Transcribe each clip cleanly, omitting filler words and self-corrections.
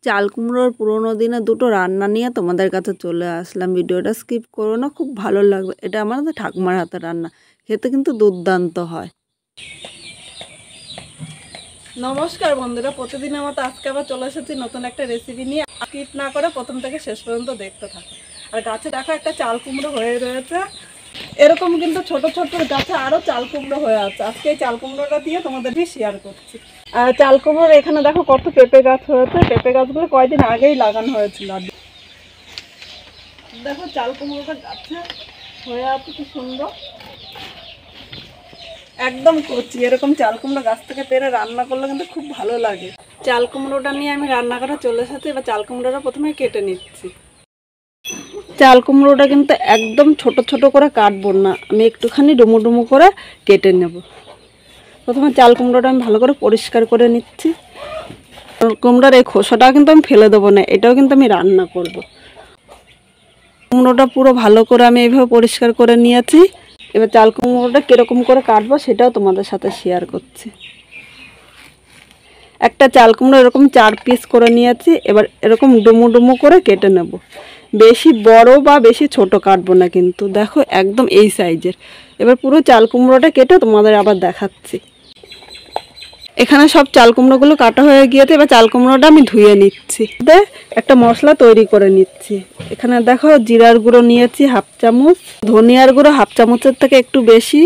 চাল কুমড়োর পুরোনো দিনে দুটো রান্না নিয়ে তোমাদের কাছে চলে আসলাম। ভিডিওটা স্কিপ করো না, খুব ভালো লাগবে। এটা আমাদের ঠাকুমার হাতের রান্না, খেতে কিন্তু দুর্দান্ত হয়। নমস্কার বন্ধুরা, প্রতিদিনের মতো আজকে আবার চলে এসেছি নতুন একটা রেসিপি নিয়ে। স্কিপ না করে প্রথম থেকে শেষ পর্যন্ত দেখতে থাকো। আর গাছে দেখো একটা চাল কুমড়ো হয়ে রয়েছে, এরকম কিন্তু ছোট ছোট গাছে আরও চাল কুমড়ো হয়ে আছে। আজকে এই চাল কুমড়োটা দিয়ে তোমাদের শেয়ার করছি। আর চাল কুমড়োর এখানে দেখো কত পেঁপে গাছ হয়েছে। পেঁপে গাছগুলো কয়েকদিন আগেই লাগানো হয়েছিল। দেখো চাল কুমড়োটা গাছে হয়ে আছে কি সুন্দর, একদম কচি। এরকম চাল কুমড়ো গাছ থেকে পেরে রান্না করলে কিন্তু খুব ভালো লাগে। চাল কুমড়োটা নিয়ে আমি রান্না করা চলে এসেছি। এবার চাল কুমড়োটা প্রথমে কেটে নিচ্ছি। চাল কুমড়োটা কিন্তু একদম ছোট ছোট করে কাটবো না, আমি একটুখানি ডুমো ডুমো করে কেটে নেব। প্রথমে চাল কুমড়োটা আমি ভালো করে পরিষ্কার করে নিচ্ছি। চাল কুমড়োর এই খোসাটাও কিন্তু আমি ফেলে দেবো না, এটাও কিন্তু আমি রান্না করব। কুমড়োটা পুরো ভালো করে আমি এইভাবে পরিষ্কার করে নিয়েছি। এবার চাল কুমড়োটা কীরকম করে কাটবো সেটাও তোমাদের সাথে শেয়ার করছি। একটা চাল কুমড়ো এরকম 4 পিস করে নিয়েছি। এবার এরকম ডুমো ডুমো করে কেটে নেব। বেশি বড় বা বেশি ছোট কাটবো না, কিন্তু দেখো একদম এই সাইজের। এবার পুরো চাল কুমড়োটা কেটে তোমাদের আবার দেখাচ্ছি। এখানে সব চাল কুমড়োগুলো কাটা হয়ে গিয়েছে। এবার চাল কুমড়োটা আমি ধুয়ে নিচ্ছি, একটা মশলা তৈরি করে নিচ্ছি। এখানে দেখো জিরার গুঁড়ো নিয়েছি 1/2 চামচ, ধনিয়ার গুঁড়ো 1/2 চামচের থেকে একটু বেশি,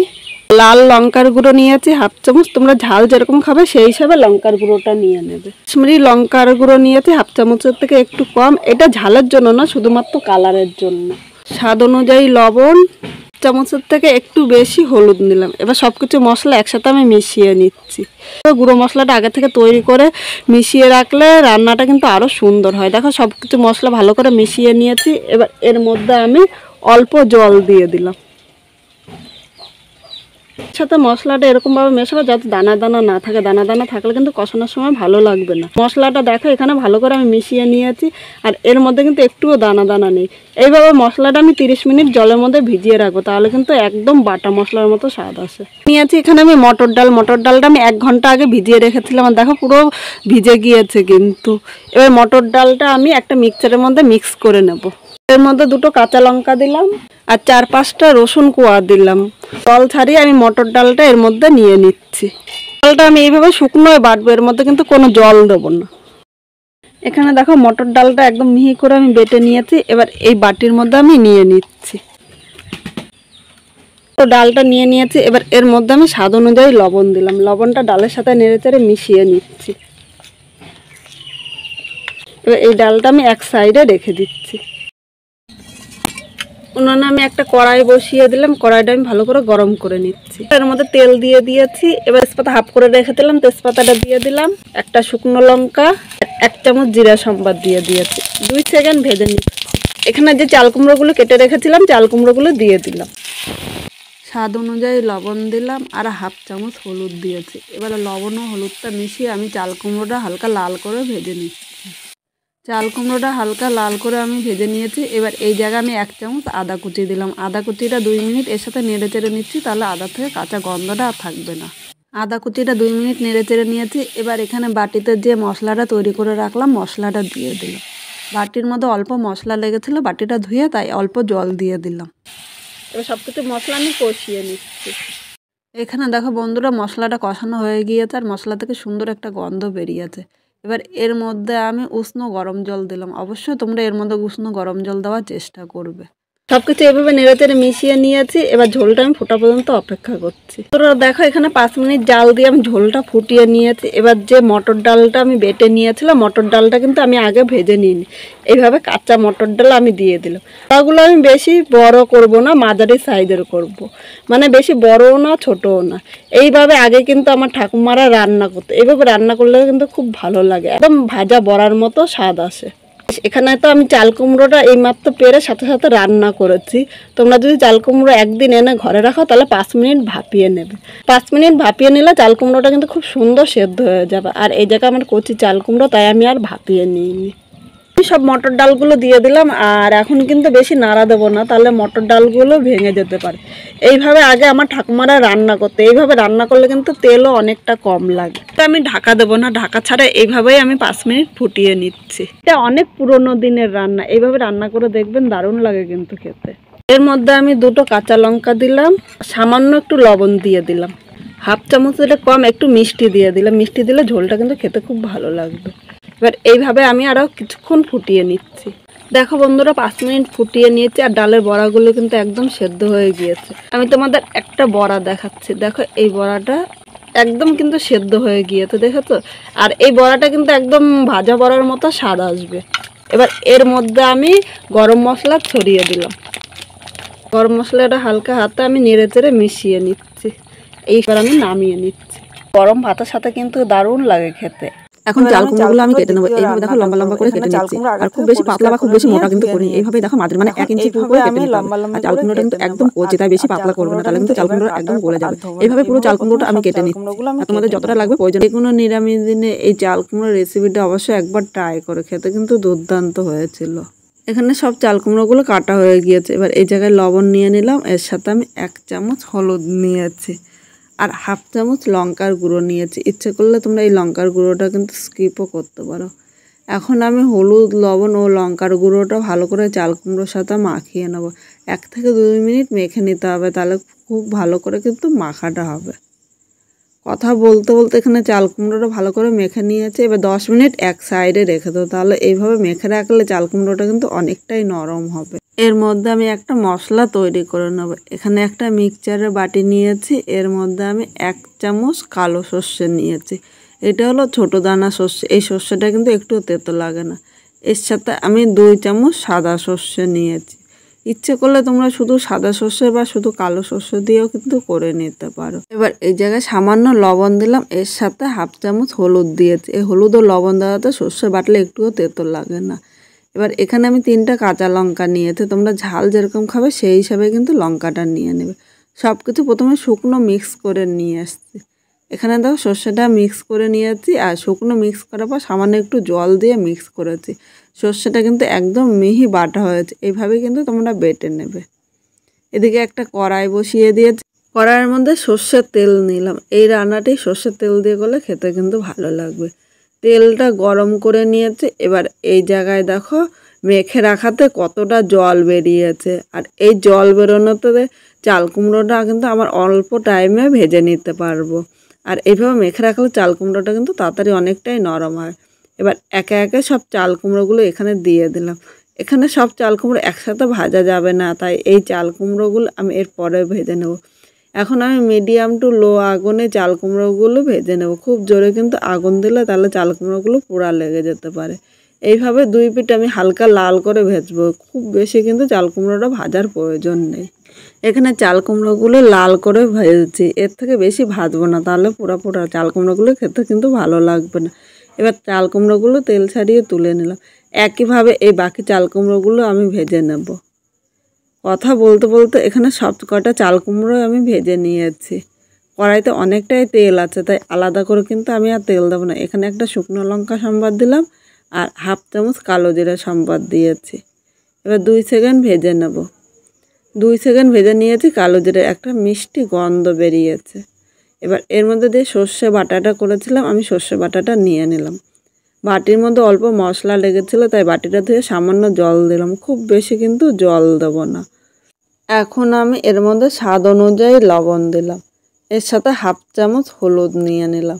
লাল লঙ্কার গুঁড়ো নিয়েছি 1/2 চামচ। তোমরা ঝাল যেরকম খাবে সেই হিসাবে লঙ্কার গুঁড়োটা নিয়ে নেবে। কাশ্মীরি লঙ্কার গুঁড়ো নিয়েছি 1/2 চামচের থেকে একটু কম, এটা ঝালের জন্য না, শুধুমাত্র কালারের জন্য। স্বাদ অনুযায়ী লবণ, চামচের থেকে একটু বেশি হলুদ নিলাম। এবার সব কিছু মশলা একসাথে আমি মিশিয়ে নিচ্ছি। গুঁড়ো মশলাটা আগে থেকে তৈরি করে মিশিয়ে রাখলে রান্নাটা কিন্তু আরও সুন্দর হয়। দেখো সব কিছু মশলা ভালো করে মিশিয়ে নিয়েছি। এবার এর মধ্যে আমি অল্প জল দিয়ে দিলাম। সাথে মশলাটা এরকমভাবে মেশাবো যাতে দানা দানা না থাকে। দানা দানা থাকলে কিন্তু কষানোর সময় ভালো লাগবে না। মশলাটা দেখো এখানে ভালো করে আমি মিশিয়ে নিয়েছি, আর এর মধ্যে কিন্তু একটুও দানা দানা নেই। এইভাবে মশলাটা আমি 30 মিনিট জলের মধ্যে ভিজিয়ে রাখবো, তাহলে কিন্তু একদম বাটা মশলার মতো স্বাদ আসে। নিয়েছি এখানে আমি মটর ডাল। মটর ডালটা আমি 1 ঘন্টা আগে ভিজিয়ে রেখেছিলাম, আর দেখো পুরো ভিজে গিয়েছে কিন্তু। এবার মটর ডালটা আমি একটা মিক্সচারের মধ্যে মিক্স করে নেব। এর মধ্যে 2টো কাঁচা লঙ্কা দিলাম, আর 4-5টা রসুন কোয়া দিলাম। জল ছাড়িয়ে আমি মটর ডালটা এর মধ্যে নিয়ে নিচ্ছি। ডালটা আমি এইভাবে শুকনোয় বাটবো, এর মধ্যে কিন্তু কোনো জল দেবো না। এখানে দেখো মটর ডালটা একদম মিহি করে আমি বেটে নিয়েছি। এবার এই বাটির মধ্যে আমি নিয়ে নিচ্ছি। তো ডালটা নিয়ে নিয়েছি। এবার এর মধ্যে আমি স্বাদ অনুযায়ী লবণ দিলাম। লবণটা ডালের সাথে নেড়েচেড়ে মিশিয়ে নিচ্ছি। এবার এই ডালটা আমি এক সাইডে রেখে দিচ্ছি। উনুনে আমি একটা কড়াই বসিয়ে দিলাম। কড়াইটা আমি ভালো করে গরম করে নিচ্ছি। এর মধ্যে তেল দিয়ে দিয়েছি। এবার তেজপাতা হাফ করে রেখে দিলাম, তেজপাতাটা দিয়ে দিলাম। একটা শুকনো লঙ্কা, 1 চামচ জিরা সম্বাদ দিয়ে দিয়েছি। 2 সেকেন্ড ভেজে নিচ্ছি। এখানে যে চাল কুমড়োগুলো কেটে রেখেছিলাম, চাল কুমড়োগুলো দিয়ে দিলাম। স্বাদ অনুযায়ী লবণ দিলাম, আর 1/2 চামচ হলুদ দিয়েছি। এবার লবণ ও হলুদটা মিশিয়ে আমি চাল কুমড়োটা হালকা লাল করে ভেজে নিচ্ছি। চাল কুমড়োটা হালকা লাল করে আমি ভেজে নিয়েছি। এবার এই জায়গায় আমি 1 চামচ আদা কুচি দিলাম। আদা কুচিটা 2 মিনিট এর সাথে নেড়ে চেড়ে নিচ্ছি, তাহলে আদা থেকে কাঁচা গন্ধটা আর থাকবে না। আদা কুচিটা 2 মিনিট নেড়ে চেড়ে নিয়েছি। এবার এখানে বাটিতে যে মশলাটা তৈরি করে রাখলাম, মশলাটা দিয়ে দিলাম। বাটির মধ্যে অল্প মশলা লেগেছিল, বাটিটা ধুয়ে তাই অল্প জল দিয়ে দিলাম। এবার সব কিছু মশলা আমি কষিয়ে নিচ্ছি। এখানে দেখো বন্ধুরা, মশলাটা কষানো হয়ে গিয়েছে, আর মশলা থেকে সুন্দর একটা গন্ধ বেরিয়েছে। এবার এর মধ্যে আমি উষ্ণ গরম জল দিলাম। অবশ্যই তোমরা এর মধ্যে উষ্ণ গরম জল দেওয়ার চেষ্টা করবে। সব কিছু এভাবে নেড়েচেড়ে মিশিয়ে নিয়েছি। এবার ঝোলটা আমি ফোটা পর্যন্ত অপেক্ষা করছি। তোমরা দেখো এখানে 5 মিনিট জাল দিয়ে আমি ঝোলটা ফুটিয়ে নিয়েছি। এবার যে মটর ডালটা আমি বেটে নিয়েছিলাম, মটর ডালটা কিন্তু আমি আগে ভেজে নিইনি। এইভাবে কাঁচা মটর ডাল আমি দিয়ে দিলাম। ওগুলো আমি বেশি বড় করব না, মাঝারি সাইজের করব, মানে বেশি বড়ও না ছোটও না। এইভাবে আগে কিন্তু আমার ঠাকুমারা রান্না করতো। এইভাবে রান্না করলে কিন্তু খুব ভালো লাগে, একদম ভাজা বড়ার মতো স্বাদ আসে। এখানে তো আমি চাল কুমড়োটা এইমাত্র পেরে সাথে সাথে রান্না করেছি। তোমরা যদি চাল কুমড়ো একদিন এনে ঘরে রাখো, তাহলে 5 মিনিট ভাপিয়ে নেবে। 5 মিনিট ভাপিয়ে নিলে চাল কুমড়োটা কিন্তু খুব সুন্দর সেদ্ধ হয়ে যাবে। আর এই জায়গায় আমার কচি চাল কুমড়ো, তাই আমি আর ভাপিয়ে নিইনি। সব মটর ডালগুলো দিয়ে দিলাম। আর এখন কিন্তু বেশি নাড়া দেবো না, তাহলে মটর ডালগুলো ভেঙে যেতে পারে। এইভাবে আগে আমার ঠাকুমারা রান্না করতে, এইভাবে রান্না করলে কিন্তু তেলও অনেকটা কম লাগে। তো আমি ঢাকা দেবো না, ঢাকা ছাড়া এইভাবেই আমি 5 মিনিট ফুটিয়ে নিচ্ছি। এটা অনেক পুরনো দিনের রান্না, এইভাবে রান্না করে দেখবেন, দারুণ লাগে কিন্তু খেতে। এর মধ্যে আমি 2টো কাঁচা লঙ্কা দিলাম, সামান্য একটু লবণ দিয়ে দিলাম, হাফ চামচের কম একটু মিষ্টি দিয়ে দিলাম। মিষ্টি দিলে ঝোলটা কিন্তু খেতে খুব ভালো লাগবে। এবার এইভাবে আমি আরও কিছুক্ষণ ফুটিয়ে নিচ্ছি। দেখো বন্ধুরা, 5 মিনিট ফুটিয়ে নিয়েছি আর ডালের বড়াগুলো কিন্তু একদম সেদ্ধ হয়ে গিয়েছে। আমি তোমাদের একটা বড়া দেখাচ্ছি। দেখো এই বড়াটা একদম কিন্তু সেদ্ধ হয়ে গিয়েছে, দেখো তো। আর এই বড়াটা কিন্তু একদম ভাজা বড়ার মতো স্বাদ আসবে। এবার এর মধ্যে আমি গরম মশলা ছড়িয়ে দিলাম। গরম মশলাটা হালকা হাতে আমি নেড়ে চেড়ে মিশিয়ে নিচ্ছি। এইবার আমি নামিয়ে নিচ্ছি। গরম ভাতের সাথে কিন্তু দারুণ লাগে খেতে। এখন চাল কুমড়োগুলো আমি কেটে নেবো। এইভাবে দেখো লম্বা লম্বা করে কেটে নিচ্ছি। আর খুব বেশি পাতলা বা খুব বেশি মোটা কিন্তু করি। এইভাবে দেখো মাঝে 1 ইঞ্চি পুরো করে কেটে নিতে হবে। আর চাল কুমড়োটা কিন্তু একদম কচি, তাই বেশি পাতলা করবে না, তাহলে কিন্তু চাল কুমড়োটা একদম গলে যাবে। এইভাবে পুরো চাল কুমড়োটা আমি কেটে নিচ্ছি। আর তোমাদের যতটা লাগবে প্রয়োজন। যে কোনো নিরামিষ দিনে এই চাল কুমড়োর রেসিপিটা অবশ্যই একবার ট্রাই করে খেতে কিন্তু দুর্দান্ত হয়েছিল। এখানে সব চাল কুমড়োগুলো কাটা হয়ে গিয়েছে। এবার এই জায়গায় লবণ নিয়ে নিলাম, এর সাথে আমি 1 চামচ হলুদ নিয়েছি আর হাফ চামচ লঙ্কার গুঁড়ো নিয়েছি। ইচ্ছে করলে তোমরা এই লঙ্কার গুঁড়োটা কিন্তু স্কিপও করতে পারো। এখন আমি হলুদ, লবণ ও লঙ্কার গুঁড়োটা ভালো করে চাল কুমড়োর সাথে মাখিয়ে নেব। 1 থেকে 2 মিনিট মেখে নিতে হবে, তাহলে খুব ভালো করে কিন্তু মাখাটা হবে। কথা বলতে বলতে এখানে চাল কুমড়োটা ভালো করে মেখে নিয়েছে। এবার 10 মিনিট এক সাইডে রেখে দেবো, তাহলে এইভাবে মেখে রাখলে চাল কুমড়োটা কিন্তু অনেকটাই নরম হবে। এর মধ্যে আমি একটা মশলা তৈরি করে নেব। এখানে একটা মিক্সচারের বাটি নিয়েছি, এর মধ্যে আমি 1 চামচ কালো সর্ষে নিয়েছি। এটা হলো ছোটো দানা সর্ষে। এই সর্ষেটা কিন্তু একটু তেতো লাগে না। এর সাথে আমি 2 চামচ সাদা সর্ষে নিয়েছি। ইচ্ছে করলে তোমরা শুধু সাদা সর্ষে বা শুধু কালো সর্ষে দিয়েও কিন্তু করে নিতে পারো। এবার এই জায়গায় সামান্য লবণ দিলাম, এর সাথে হাফ চামচ হলুদ দিয়েছি। এই হলুদ ও লবণ দেওয়াতে সর্ষে বাটলে একটুও তেতো লাগে না। এবার এখানে আমি 3টা কাঁচা লঙ্কা নিয়েছি। তোমরা ঝাল যেরকম খাবে সেই হিসাবে কিন্তু লঙ্কাটা নিয়ে নেবে। সব কিছু প্রথমে শুকনো মিক্স করে নিয়ে আসছি। এখানে দেখো সর্ষেটা মিক্স করে নিয়েছি, আর শুকনো মিক্স করার পর সামান্য একটু জল দিয়ে মিক্স করেছি। সর্ষেটা কিন্তু একদম মিহি বাটা হয়েছে, এইভাবে কিন্তু তোমরা বেটে নেবে। এদিকে একটা কড়াই বসিয়ে দিয়েছি, কড়াইয়ের মধ্যে সর্ষের তেল নিলাম। এই রান্নাটি সর্ষের তেল দিয়ে করলে খেতে কিন্তু ভালো লাগবে। তেলটা গরম করে নিয়েছে। এবার এই জায়গায় দেখো মেখে রাখাতে কতটা জল বেরিয়েছে, আর এই জল বেরোনোতে চাল কুমড়োটা কিন্তু আমার অল্প টাইমে ভেজে নিতে পারবো। আর এইভাবে মেখে রাখলে চাল কুমড়োটা কিন্তু তাড়াতাড়ি অনেকটাই নরম হয়। এবার একে একে সব চাল কুমড়োগুলো এখানে দিয়ে দিলাম। এখানে সব চাল কুমড়ো একসাথে ভাজা যাবে না, তাই এই চাল কুমড়োগুলো আমি এরপরে ভেজে নেব। এখন আমি মিডিয়াম টু লো আগুনে চাল কুমড়োগুলো ভেজে নেব। খুব জোরে কিন্তু আগুন দিলে তাহলে চাল কুমড়োগুলো পোড়া লেগে যেতে পারে। এইভাবে 2 পিঠ আমি হালকা লাল করে ভেজবো, খুব বেশি কিন্তু চাল কুমড়োটা ভাজার প্রয়োজন নেই। এখানে চাল কুমড়োগুলো লাল করে ভেজেছি, এর থেকে বেশি ভাজবো না, তাহলে পোড়া পোড়া চাল কুমড়োগুলো খেতে কিন্তু ভালো লাগবে না। এবার চাল কুমড়োগুলো তেল ছাড়িয়ে তুলে নিলাম। একইভাবে এই বাকি চাল কুমড়োগুলো আমি ভেজে নেব। কথা বলতে বলতে এখানে সব কটা চাল কুমড়ো আমি ভেজে নিয়েছি। কড়াইতে অনেকটাই তেল আছে, তাই আলাদা করে কিন্তু আমি আর তেল দেবো না। এখানে একটা শুকনো লঙ্কা সম্বাদ দিলাম আর হাফ চামচ কালো জিরা সম্বাদ দিয়েছি। এবার 2 সেকেন্ড ভেজে নেব। 2 সেকেন্ড ভেজে নিয়েছি, কালো জিরে একটা মিষ্টি গন্ধ বেরিয়েছে। এবার এর মধ্যে দিয়ে সর্ষে বাটাটা করেছিলাম, আমি সর্ষে বাটাটা নিয়ে নিলাম। বাটির মধ্যে অল্প মশলা লেগেছিলো, তাই বাটিটা ধুয়ে সামান্য জল দিলাম, খুব বেশি কিন্তু জল দেব না। এখন আমি এর মধ্যে স্বাদ অনুযায়ী লবণ দিলাম, এর সাথে হাফ চামচ হলুদ নিয়ে নিলাম।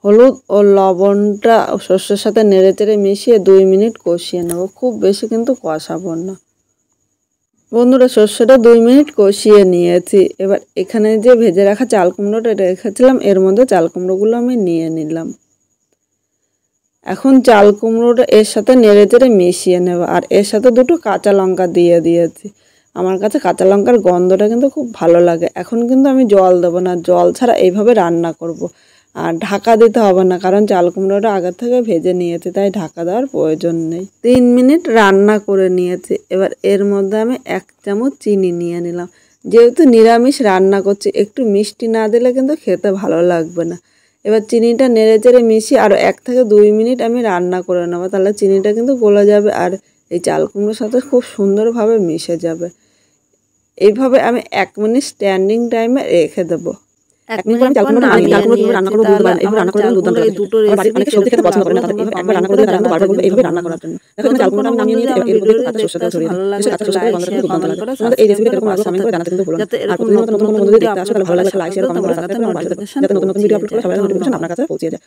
হলুদ ও লবণটা সর্ষের সাথে নেড়ে চেড়ে মিশিয়ে 2 মিনিট কষিয়ে নেব, খুব বেশি কিন্তু কষাবো না। বন্ধুরা, সর্ষেটা 2 মিনিট কষিয়ে নিয়েছি। এবার এখানে যে ভেজে রাখা চাল কুমড়োটা রেখেছিলাম, এর মধ্যে চাল কুমড়োগুলো আমি নিয়ে নিলাম। এখন চাল কুমড়োটা এর সাথে নেড়ে চেড়ে মিশিয়ে নেব, আর এর সাথে 2টো কাঁচা লঙ্কা দিয়ে দিয়েছি। আমার কাছে কাঁচা লঙ্কার গন্ধটা কিন্তু খুব ভালো লাগে। এখন কিন্তু আমি জল দেবো না, জল ছাড়া এইভাবে রান্না করব। আর ঢাকা দিতে হবে না, কারণ চাল কুমড়োটা আগের থেকে ভেজে নিয়েছি, তাই ঢাকা দেওয়ার প্রয়োজন নেই। 3 মিনিট রান্না করে নিয়েছি। এবার এর মধ্যে আমি 1 চামচ চিনি নিয়ে নিলাম। যেহেতু নিরামিষ রান্না করছি, একটু মিষ্টি না দিলে কিন্তু খেতে ভালো লাগবে না। এবার চিনিটা নেড়ে চেড়ে মিশিয়ে আরও 1 থেকে 2 মিনিট আমি রান্না করে নেবো, তাহলে চিনিটা কিন্তু গলে যাবে আর এই চাল কুমড়োর সাথে খুব সুন্দরভাবে মিশে যাবে। এইভাবে আমি 1 মিনিট স্ট্যান্ডিং টাইমে রেখে দেবো। 1 মিনিট পর আমি চাল কুমড়োটা নামিয়ে নিয়েছি। রান্না করে বুঝতে পারেন এইভাবে রান্না করে দুর্দান্ত লাগে। আমার বাড়ির অনেকে সবজি খেতে পছন্দ করে না, তাহলে একবার রান্না করে তারা বারবার বলবে এইভাবে রান্না করার জন্য। দেখো আমি চাল কুমড়োটা নামিয়ে নিয়েছি, এর মধ্যে একটু কাঁচা সরষে তেল ছড়িয়ে দিই। কাঁচা সরষে তেল গন্ধটা কিন্তু দুর্দান্ত লাগে। তোমাদের এই রেসিপিটা এরকম লাগলো কমেন্ট করে জানাতে কিন্তু ভুলো না। আর প্রতিদিন নতুন কোনো বন্ধু যদি দেখতে আসো তাহলে ভালো লাগলে লাইক শেয়ার কমেন্ট করে সাবস্ক্রাইব করে আমার পাশে থাকবে, যাতে নতুন ভিডিও আপলোড করে সবার নোটিফিকেশন আপনার কাছে পৌঁছে যায়।